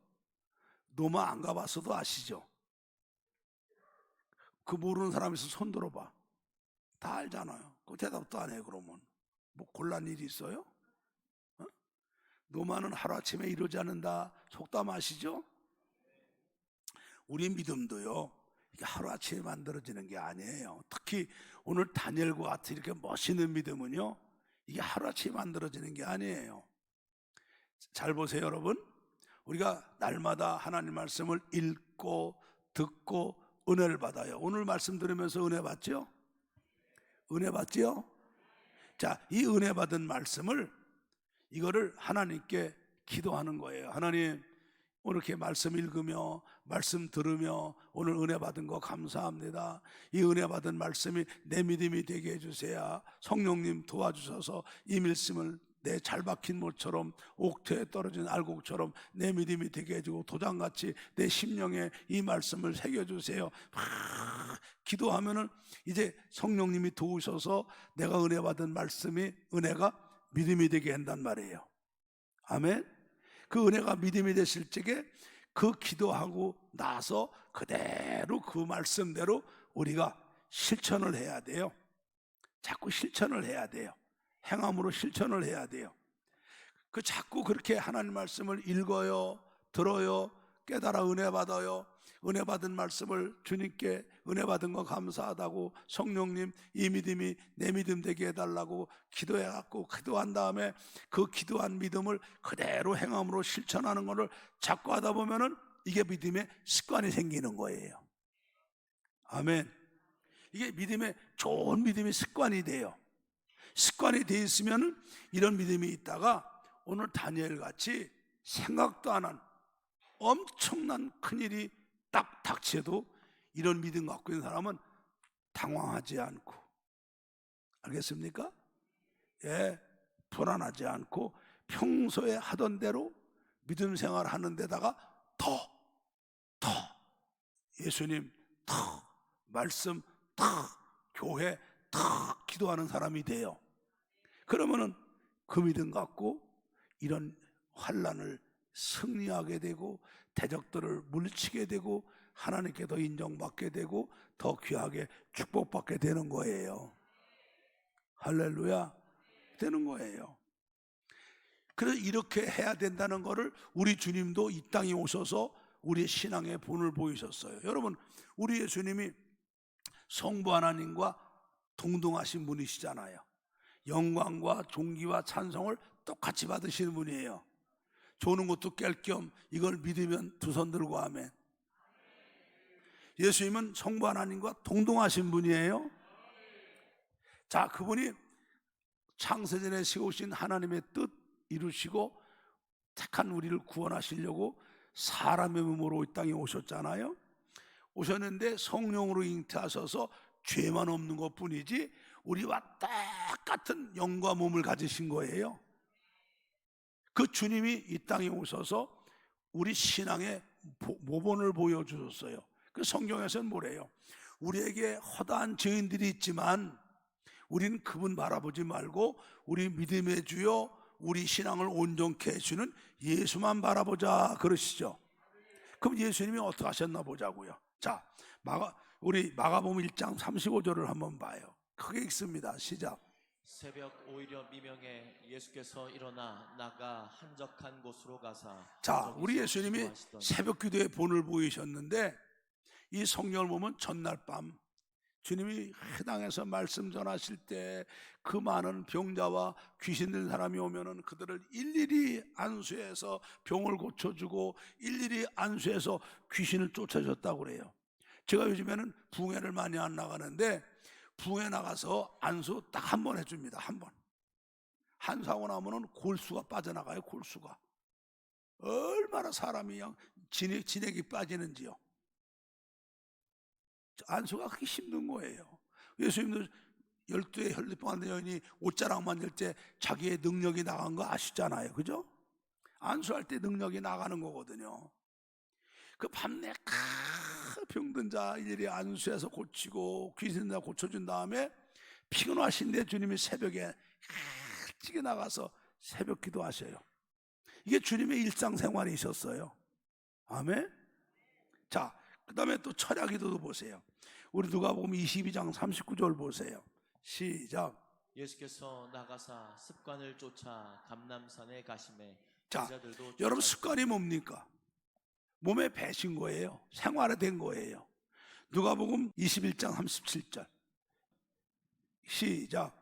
로마 안 가봤어도 아시죠? 그 모르는 사람 있으면 손 들어봐. 다 알잖아요. 그 대답도 안 해요. 그러면 뭐 곤란 일이 있어요? 어? 로마는 하루아침에 이루지 않는다. 속담 아시죠? 우리 믿음도요, 이게 하루아침에 만들어지는 게 아니에요. 특히 오늘 다니엘과 같은 이렇게 멋있는 믿음은요, 이게 하루아침에 만들어지는 게 아니에요. 잘 보세요, 여러분. 우리가 날마다 하나님 말씀을 읽고 듣고 은혜를 받아요. 오늘 말씀 들으면서 은혜 받죠? 은혜 받죠? 자, 이 은혜 받은 말씀을 이거를 하나님께 기도하는 거예요. 하나님, 오늘 이렇게 말씀 읽으며 말씀 들으며 오늘 은혜 받은 거 감사합니다. 이 은혜 받은 말씀이 내 믿음이 되게 해주세요. 성령님 도와주셔서 이 말씀을 내 잘 박힌 못처럼 옥토에 떨어진 알곡처럼 내 믿음이 되게 해주고 도장같이 내 심령에 이 말씀을 새겨주세요. 기도하면은 이제 성령님이 도우셔서 내가 은혜 받은 말씀이 은혜가 믿음이 되게 한단 말이에요. 아멘. 그 은혜가 믿음이 됐을 적에 그 기도하고 나서 그대로 그 말씀대로 우리가 실천을 해야 돼요. 자꾸 실천을 해야 돼요. 행함으로 실천을 해야 돼요. 그 자꾸 그렇게 하나님 말씀을 읽어요, 들어요, 깨달아 은혜 받아요. 은혜 받은 말씀을 주님께 은혜 받은 거 감사하다고 성령님 이 믿음이 내 믿음 되게 해달라고 기도해갖고 기도한 다음에 그 기도한 믿음을 그대로 행함으로 실천하는 것을 자꾸 하다 보면은 이게 믿음의 습관이 생기는 거예요. 아멘. 이게 믿음의 좋은 믿음의 습관이 돼요. 습관이 돼 있으면 이런 믿음이 있다가 오늘 다니엘 같이 생각도 안 한 엄청난 큰일이 딱 닥쳐도 이런 믿음 갖고 있는 사람은 당황하지 않고, 알겠습니까? 예, 불안하지 않고 평소에 하던 대로 믿음 생활 하는 데다가 더 예수님 더 말씀 더 교회 더 기도하는 사람이 돼요. 그러면은 그 믿음 갖고 이런 환난을 승리하게 되고 대적들을 물리치게 되고 하나님께 더 인정받게 되고 더 귀하게 축복받게 되는 거예요. 할렐루야. 되는 거예요. 그래서 이렇게 해야 된다는 것을 우리 주님도 이 땅에 오셔서 우리의 신앙의 본을 보이셨어요. 여러분, 우리 예수님이 성부 하나님과 동등하신 분이시잖아요. 영광과 존귀와 찬송을 똑같이 받으시는 분이에요. 조는 것도 깰 겸 이걸 믿으면 두 손 들고 아멘. 예수님은 성부 하나님과 동등하신 분이에요. 자, 그분이 창세전에 세우신 하나님의 뜻 이루시고 택한 우리를 구원하시려고 사람의 몸으로 이 땅에 오셨잖아요. 오셨는데 성령으로 잉태하셔서 죄만 없는 것뿐이지 우리와 똑같은 영과 몸을 가지신 거예요. 그 주님이 이 땅에 오셔서 우리 신앙의 모본을 보여주셨어요. 그 성경에서는 뭐래요? 우리에게 허다한 죄인들이 있지만 우리는 그분 바라보지 말고 우리 믿음의 주요 우리 신앙을 온전케 해주는 예수만 바라보자 그러시죠. 그럼 예수님이 어떻게 하셨나 보자고요. 자, 우리 마가복음 1장 35절을 한번 봐요. 크게 읽습니다. 시작. 새벽 오히려 미명에 예수께서 일어나 나가 한적한 곳으로 가사. 자, 우리 예수님이 새벽 기도의 본을 보이셨는데 이 성경을 보면 전날 밤 주님이 회당에서 말씀 전하실 때 그 많은 병자와 귀신 든 사람이 오면은 그들을 일일이 안수해서 병을 고쳐주고 일일이 안수해서 귀신을 쫓아줬다고 그래요. 제가 요즘에는 붕해를 많이 안 나가는데 부흥에 나가서 안수 딱 한 번 해줍니다. 한 번. 한수하고 나면은 골수가 빠져나가요. 골수가. 얼마나 사람이 그냥 진액이 빠지는지요. 안수가 그렇게 힘든 거예요. 예수님도 12의 혈류병 여인이 옷자락 만들 때 자기의 능력이 나간 거 아시잖아요. 그죠? 안수할 때 능력이 나가는 거거든요. 그 밤새 병든 자 일일이 안수해서 고치고 귀신 자 고쳐준 다음에 피곤하신데 주님이 새벽에 일찍 나가서 새벽 기도하셔요. 이게 주님의 일상생활이셨어요. 아멘. 자, 그 다음에 또 철야 기도도 보세요. 우리 누가복음 22장 39절 보세요. 시작. 예수께서 나가사 습관을 쫓아 감람산에 가심에 자, 제자들도 여러분 쫓아오시고. 습관이 뭡니까? 몸에 배신 거예요. 생활화된 거예요. 누가복음 21장 37절. 시작.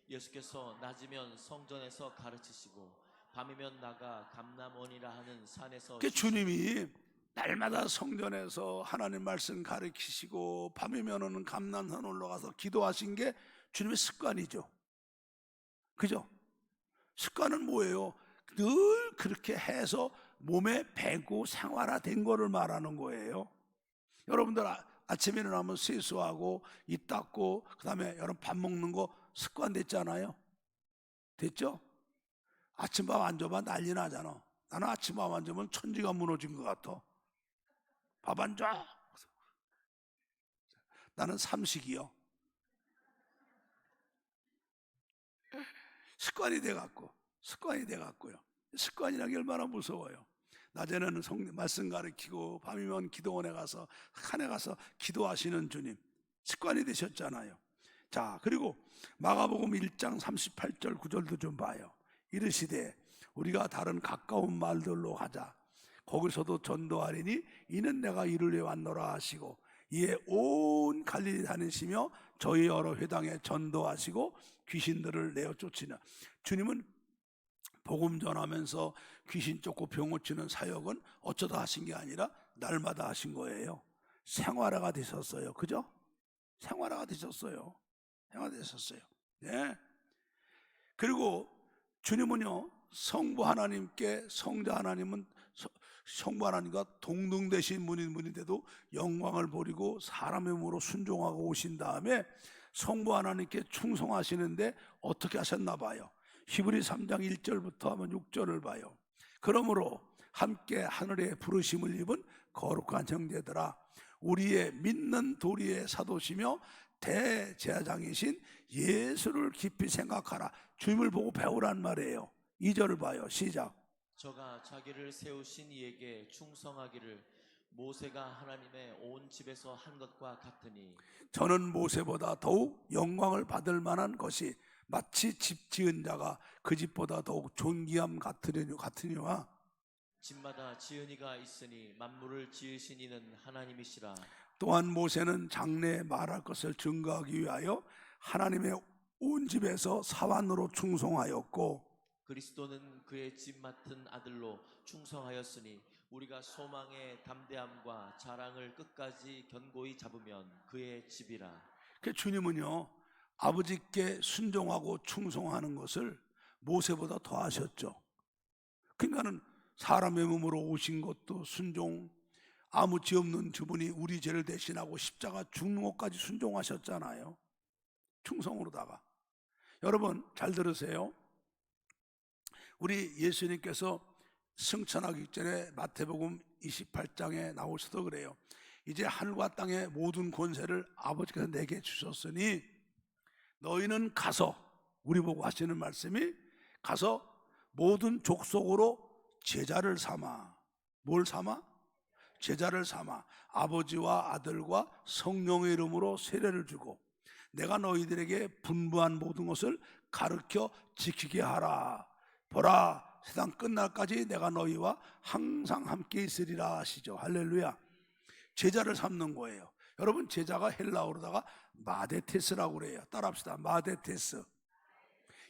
예수께서 낮이면 성전에서 가르치시고 밤이면 나가 감람원이라 하는 산에서 그 주님이 날마다 성전에서 하나님 말씀 가르치시고 밤이면은 감람산 올라가서 기도하신 게 주님의 습관이죠. 그죠? 습관은 뭐예요? 늘 그렇게 해서 몸에 배고 생활화된 거를 말하는 거예요. 여러분들 아침에 일어나면 세수하고 입 닦고 그다음에 여러분 밥 먹는 거 습관 됐잖아요. 됐죠? 아침밥 안 줘봐 난리 나잖아. 나는 아침밥 안 주면 천지가 무너진 것 같아. 밥 안 줘. 나는 삼식이요. 습관이 돼갖고요. 습관이라는 게 얼마나 무서워요. 낮에는 말씀 가르치고 밤이면 기도원에 가서 칸에 가서 기도하시는 주님 습관이 되셨잖아요. 자, 그리고 마가복음 1장 38절 9절도 좀 봐요. 이르시되 우리가 다른 가까운 말들로 가자. 거기서도 전도하리니 이는 내가 이를 위해 왔노라 하시고 이에 온 갈릴리 다니시며 저희 여러 회당에 전도하시고 귀신들을 내어 쫓으나. 주님은 복음 전하면서 귀신 쫓고 병 고치는 사역은 어쩌다 하신 게 아니라 날마다 하신 거예요. 생활화가 되셨어요. 그죠? 생활화가 되셨어요. 생활되셨어요. 네. 그리고 주님은요, 성부 하나님께 성자 하나님은 성부 하나님과 동등되신 분인데도 영광을 버리고 사람의 몸으로 순종하고 오신 다음에 성부 하나님께 충성하시는데 어떻게 하셨나 봐요. 히브리 3장 1절부터 하면 6절을 봐요. 그러므로 함께 하늘의 부르심을 입은 거룩한 형제들아, 우리의 믿는 도리의 사도시며 대제사장이신 예수를 깊이 생각하라. 주님을 보고 배우란 말이에요. 2절을 봐요. 시작. 저가 자기를 세우신 이에게 충성하기를 모세가 하나님의 온 집에서 한 것과 같으니 저는 모세보다 더욱 영광을 받을 만한 것이 마치 집 지은 자가 그 집보다 더욱 존귀함 같으니와 집마다 지은이가 있으니 만물을 지으신 이는 하나님이시라. 또한 모세는 장래에 말할 것을 증거하기 위하여 하나님의 온 집에서 사환으로 충성하였고 그리스도는 그의 집 맡은 아들로 충성하였으니 우리가 소망의 담대함과 자랑을 끝까지 견고히 잡으면 그의 집이라. 그 주님은요 아버지께 순종하고 충성하는 것을 모세보다 더 하셨죠. 그러니까는 사람의 몸으로 오신 것도 순종, 아무 죄 없는 주분이 우리 죄를 대신하고 십자가 죽는 것까지 순종하셨잖아요. 충성으로다가. 여러분 잘 들으세요. 우리 예수님께서 승천하기 전에 마태복음 28장에 나오셔서 그래요. 이제 하늘과 땅의 모든 권세를 아버지께서 내게 주셨으니 너희는 가서, 우리 보고 하시는 말씀이 가서 모든 족속으로 제자를 삼아. 뭘 삼아? 제자를 삼아 아버지와 아들과 성령의 이름으로 세례를 주고 내가 너희들에게 분부한 모든 것을 가르쳐 지키게 하라. 보라, 세상 끝날까지 내가 너희와 항상 함께 있으리라 하시죠. 할렐루야. 제자를 삼는 거예요. 여러분 제자가 헬라어로다가 마데테스라고 그래요. 따라합시다. 마데테스.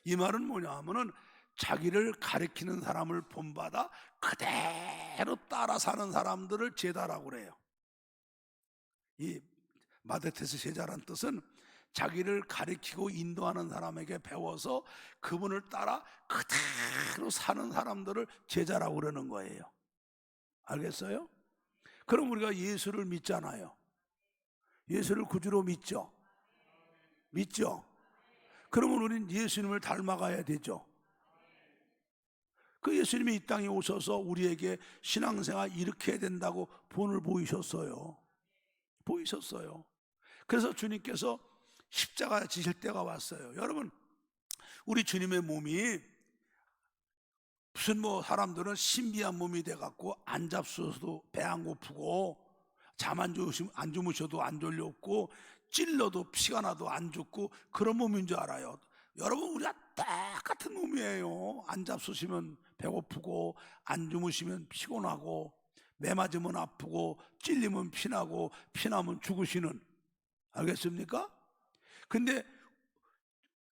이 말은 뭐냐 하면은 자기를 가리키는 사람을 본받아 그대로 따라 사는 사람들을 제자라고 그래요. 이 마데테스 제자란 뜻은 자기를 가리키고 인도하는 사람에게 배워서 그분을 따라 그대로 사는 사람들을 제자라고 그러는 거예요. 알겠어요? 그럼 우리가 예수를 믿잖아요. 예수를 구주로 믿죠. 믿죠. 그러면 우리는 예수님을 닮아가야 되죠. 그 예수님이 이 땅에 오셔서 우리에게 신앙생활 이렇게 해야 된다고 본을 보이셨어요. 보이셨어요. 그래서 주님께서 십자가 지실 때가 왔어요. 여러분, 우리 주님의 몸이 무슨 사람들은 신비한 몸이 돼갖고 안 잡수셔도 배 안 고프고 잠 안 주무셔도 안 졸렸고 찔러도 피가 나도 안 죽고 그런 몸인 줄 알아요. 여러분, 우리가 똑같은 몸이에요. 안 잡수시면 배고프고 안 주무시면 피곤하고 매 맞으면 아프고 찔리면 피나고 피나면 죽으시는, 알겠습니까? 근데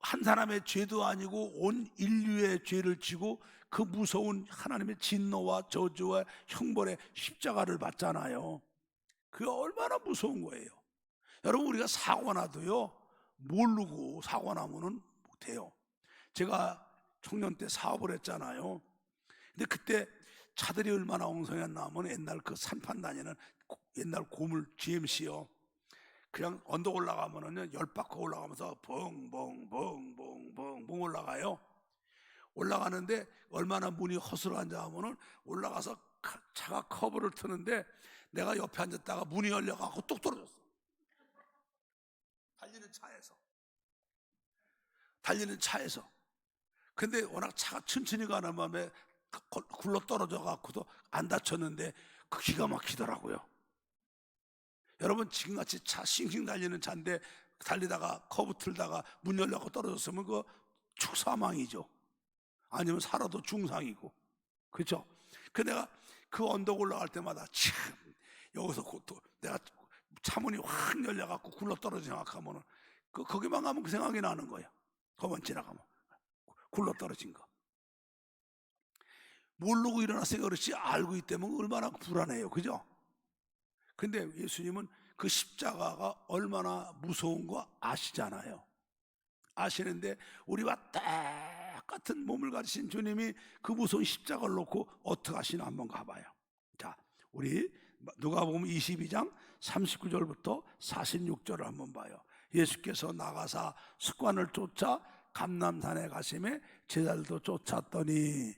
한 사람의 죄도 아니고 온 인류의 죄를 지고 그 무서운 하나님의 진노와 저주와 형벌의 십자가를 받잖아요. 그게 얼마나 무서운 거예요. 여러분, 우리가 사고 나도요, 모르고 사고 나면은 못해요. 제가 청년 때 사업을 했잖아요. 근데 그때 차들이 얼마나 엉성했나 하면 옛날 그 산판 다니는 옛날 고물 GMC요. 그냥 언덕 올라가면은요, 10바퀴 올라가면서 벙벙벙벙벙벙 올라가요. 올라가는데 얼마나 문이 허술한지 하면은 올라가서 차가 커브를 트는데 내가 옆에 앉았다가 문이 열려가지고 뚝 떨어졌어. 달리는 차에서. 근데 워낙 차가 천천히 가는 마음에 굴러 떨어져 갖고도 안 다쳤는데 그 기가 막히더라고요. 여러분, 지금같이 차 싱싱 달리는 차인데 달리다가 커브 틀다가 문 열려고 떨어졌으면 그거 축사망이죠. 아니면 살아도 중상이고, 그렇죠? 그 내가 그 언덕 올라갈 때마다 참 여기서 내가 차문이 확 열려갖고 굴러 떨어져 생각하면은 거기만 가면 그 생각이 나는 거예요. 거만 지나가면 굴러 떨어진 거. 모르고 일어났으니까 그렇지 알고 있다면 얼마나 불안해요, 그죠? 근데 예수님은 그 십자가가 얼마나 무서운 거 아시잖아요. 아시는데 우리와 똑같은 몸을 가지신 주님이 그 무서운 십자가를 놓고 어떻게 하시나 한번 가봐요. 자, 우리 누가복음 22장 39절부터 46절을 한번 봐요. 예수께서 나가사 습관을 쫓아 감람산에 가심에 제자들도 쫓았더니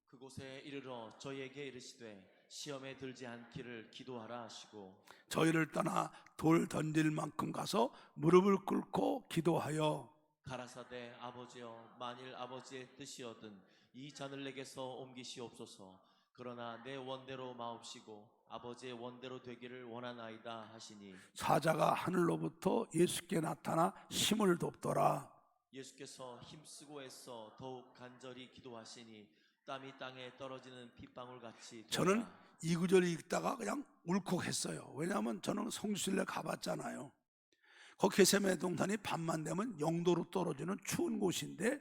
그곳에 이르러 저희에게 이르시되 시험에 들지 않기를 기도하라 하시고 저희를 떠나 돌 던질 만큼 가서 무릎을 꿇고 기도하여 가라사대 아버지여 만일 아버지의 뜻이거든 이 잔을 내게서 옮기시옵소서. 그러나 내 원대로 마옵시고 아버지의 원대로 되기를 원하나이다 하시니 사자가 하늘로부터 예수께 나타나 심을 돕더라. 예수께서 힘쓰고 애써 더욱 간절히 기도하시니 땀이 땅에 떨어지는 핏방울 같이 저는 되었다. 이 구절을 읽다가 그냥 울컥했어요. 왜냐하면 저는 성지순례 가봤잖아요. 거기 게세마네 동산이 밤만 되면 0도로 떨어지는 추운 곳인데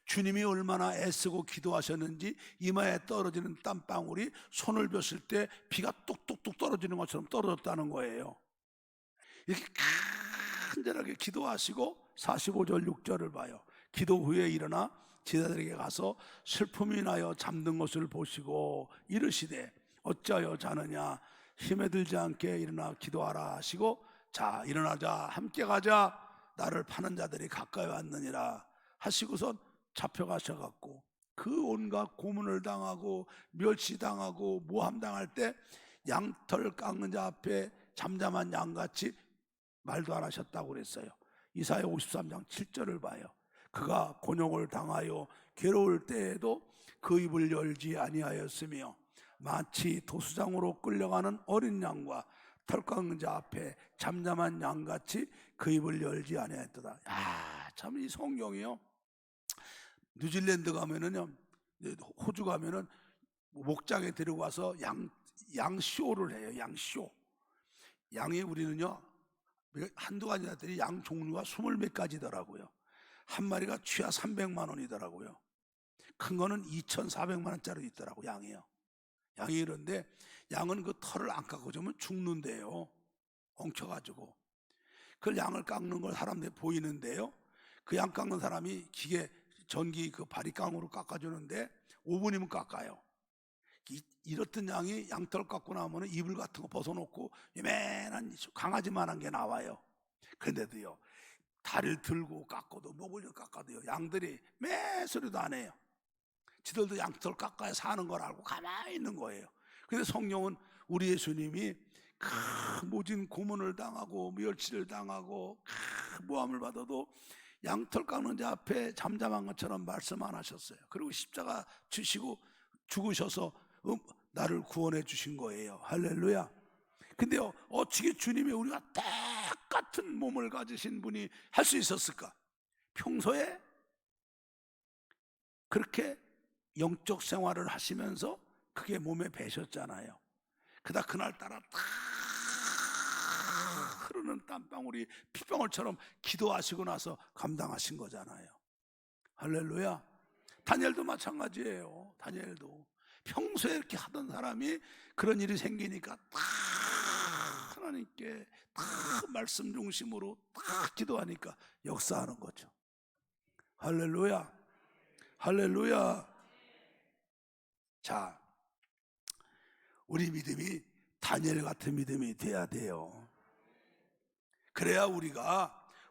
주님이 얼마나 애쓰고 기도하셨는지 이마에 떨어지는 땀방울이 손을 댔을 때 비가 뚝뚝뚝 떨어지는 것처럼 떨어졌다는 거예요. 이렇게 간절하게 기도하시고 45절 6절을 봐요. 기도 후에 일어나 제자들에게 가서 슬픔이 나여 잠든 것을 보시고 이르시되 어찌하여 자느냐 힘에 들지 않게 일어나 기도하라 하시고 자 일어나자 함께 가자 나를 파는 자들이 가까이 왔느니라 하시고선 잡혀가셔갖고 그 온갖 고문을 당하고 멸시당하고 모함당할 때 양털 깎는 자 앞에 잠잠한 양같이 말도 안 하셨다고 그랬어요. 이사야 53장 7절을 봐요. 그가 곤욕을 당하여 괴로울 때에도 그 입을 열지 아니하였으며 마치 도수장으로 끌려가는 어린 양과 털 깎는 자 앞에 잠잠한 양같이 그 입을 열지 아니하였더라. 참 이 성경이요. 뉴질랜드 가면은요, 호주 가면은 목장에 데리고 와서 양쇼를 해요. 양쇼. 양이 우리는요 한두 가지들이 양 종류가 20몇 가지더라고요. 한 마리가 취하 300만 원이더라고요. 큰 거는 2,400만 원짜리 있더라고. 양이요. 양이 이런데 양은 그 털을 안 깎아주면 죽는데요. 엉켜가지고. 그 양을 깎는 걸 사람들이 보이는데요, 그 양 깎는 사람이 기계 전기 그 바리깡으로 깎아주는데 5분이면 깎아요. 이렇던 양이 양털 깎고 나면 이불 같은 거 벗어놓고 요만한 강아지만한 게 나와요. 근데도요, 다리를 들고 깎아도 목을 깎아도요, 양들이 매 소리도 안 해요. 지들도 양털 깎아야 사는 걸 알고 가만히 있는 거예요. 근데 성령은 우리 예수님이 모진 고문을 당하고 멸치를 당하고 모함을 받아도 양털 깎는 자 앞에 잠잠한 것처럼 말씀 안 하셨어요. 그리고 십자가 주시고 죽으셔서 나를 구원해 주신 거예요. 할렐루야. 근데요, 어떻게 주님이 우리가 똑같은 몸을 가지신 분이 할 수 있었을까? 평소에 그렇게 영적 생활을 하시면서 그게 몸에 배셨잖아요. 그날따라 다 흐르는 땀방울이 핏방울처럼 기도하시고 나서 감당하신 거잖아요. 할렐루야. 다니엘도 마찬가지예요. 다니엘도 평소에 이렇게 하던 사람이 그런 일이 생기니까 다 하나님께 다 말씀 중심으로 다 기도하니까 역사하는 거죠. 할렐루야. 할렐루야. 자, 우리 믿음이 다니엘 같은 믿음이 돼야 돼요. 그래야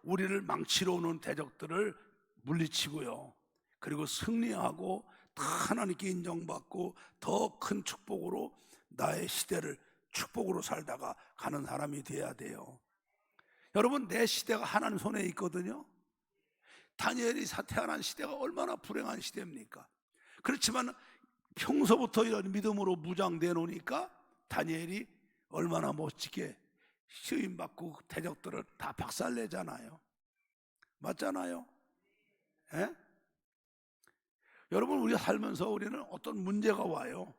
우리를 망치러 오는 대적들을 물리치고요, 그리고 승리하고 다 하나님께 인정받고 더 큰 축복으로 나의 시대를 축복으로 살다가 가는 사람이 돼야 돼요. 여러분, 내 시대가 하나님 손에 있거든요. 다니엘이 태어난 시대가 얼마나 불행한 시대입니까? 그렇지만 평소부터 이런 믿음으로 무장돼 놓으니까 다니엘이 얼마나 멋지게 시험받고 대적들을 다 박살내잖아요. 맞잖아요. 예? 여러분, 우리가 살면서 우리는 어떤 문제가 와요.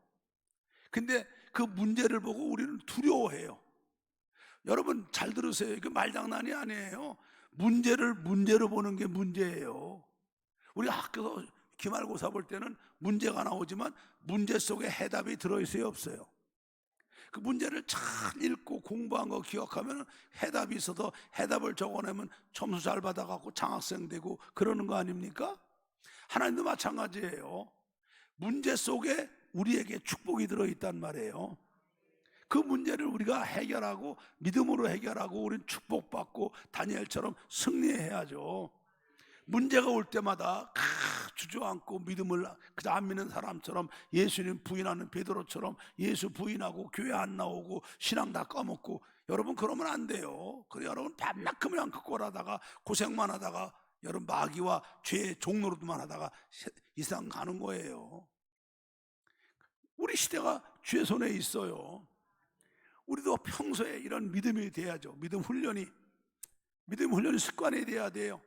근데 그 문제를 보고 우리는 두려워해요. 여러분 잘 들으세요. 이게 말장난이 아니에요. 문제를 문제로 보는 게 문제예요. 우리가 학교에서 기말고사 볼 때는 문제가 나오지만 문제 속에 해답이 들어있어요, 없어요? 그 문제를 잘 읽고 공부한 거 기억하면 해답이 있어서 해답을 적어내면 점수 잘 받아갖고 장학생 되고 그러는 거 아닙니까? 하나님도 마찬가지예요. 문제 속에 우리에게 축복이 들어있단 말이에요. 그 문제를 우리가 해결하고 믿음으로 해결하고 우리는 축복받고 다니엘처럼 승리해야죠. 문제가 올 때마다 주저앉고 믿음을 그저 안 믿는 사람처럼 예수님 부인하는 베드로처럼 예수 부인하고 교회 안 나오고 신앙 다 까먹고, 여러분 그러면 안 돼요. 그래, 여러분 밤낮 그냥 그꼴 하다가 고생만 하다가 여러분 마귀와 죄의 종노릇만 하다가 이 세상 가는 거예요. 우리 시대가 죄 손에 있어요. 우리도 평소에 이런 믿음이 돼야죠. 믿음 훈련이 습관이 돼야 돼요.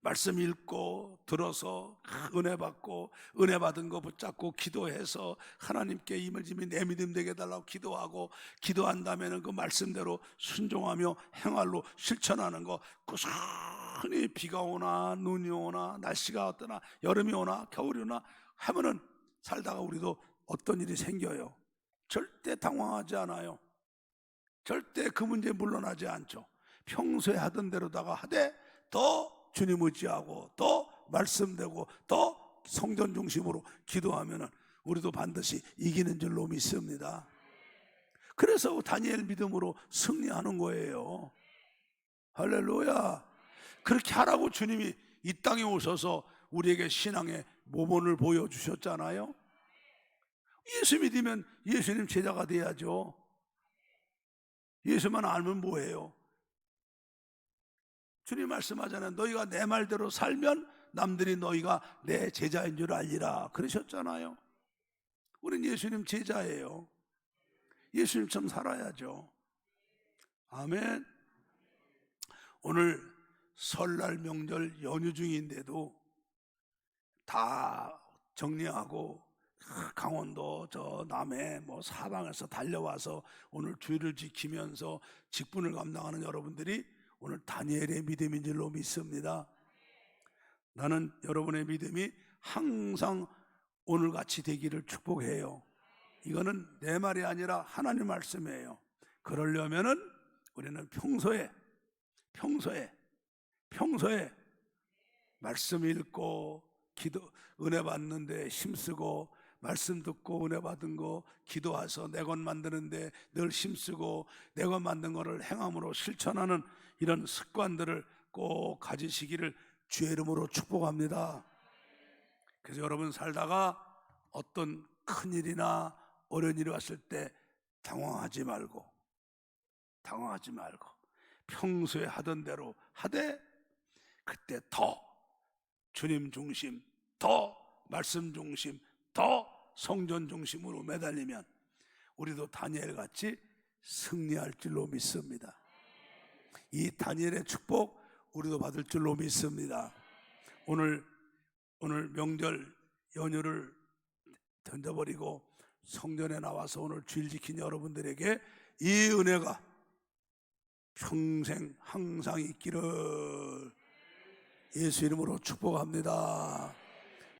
말씀 읽고 들어서 은혜 받고 은혜 받은 거 붙잡고 기도해서 하나님께 이물짐이 내 믿음 되게 해달라고 기도하고, 기도한 다음에는 그 말씀대로 순종하며 행할로 실천하는 거. 꾸준히 비가 오나 눈이 오나 날씨가 어떠나 여름이 오나 겨울이 오나 하면은 살다가 우리도 어떤 일이 생겨요. 절대 당황하지 않아요. 절대 그 문제에 물러나지 않죠. 평소에 하던 대로다가 하되 더 주님 의지하고 더 말씀되고 더 성전 중심으로 기도하면은 우리도 반드시 이기는 줄로 믿습니다. 그래서 다니엘 믿음으로 승리하는 거예요. 할렐루야. 그렇게 하라고 주님이 이 땅에 오셔서 우리에게 신앙의 모본을 보여주셨잖아요. 예수 믿으면 예수님 제자가 돼야죠. 예수만 알면 뭐해요? 주님 말씀하잖아요. 너희가 내 말대로 살면 남들이 너희가 내 제자인 줄 알리라 그러셨잖아요. 우린 예수님 제자예요. 예수님처럼 살아야죠. 아멘. 오늘 설날 명절 연휴 중인데도 다 정리하고 강원도 저 남해 사방에서 달려와서 오늘 주일을 지키면서 직분을 감당하는 여러분들이 오늘 다니엘의 믿음인 줄로 믿습니다. 나는 여러분의 믿음이 항상 오늘같이 되기를 축복해요. 이거는 내 말이 아니라 하나님 말씀이에요. 그러려면은 우리는 평소에 말씀 읽고 은혜 받는데 힘쓰고, 말씀 듣고 은혜 받은 거 기도해서 내 것 만드는데 늘 힘쓰고, 내 것 만든 거를 행함으로 실천하는 이런 습관들을 꼭 가지시기를 주의 이름으로 축복합니다. 그래서 여러분 살다가 어떤 큰일이나 어려운 일이 왔을 때 당황하지 말고 평소에 하던 대로 하되, 그때 더 주님 중심, 더 말씀 중심, 더 성전 중심으로 매달리면 우리도 다니엘 같이 승리할 줄로 믿습니다. 이 다니엘의 축복 우리도 받을 줄로 믿습니다. 오늘 명절 연휴를 던져버리고 성전에 나와서 오늘 주일 지킨 여러분들에게 이 은혜가 평생 항상 있기를 예수 이름으로 축복합니다.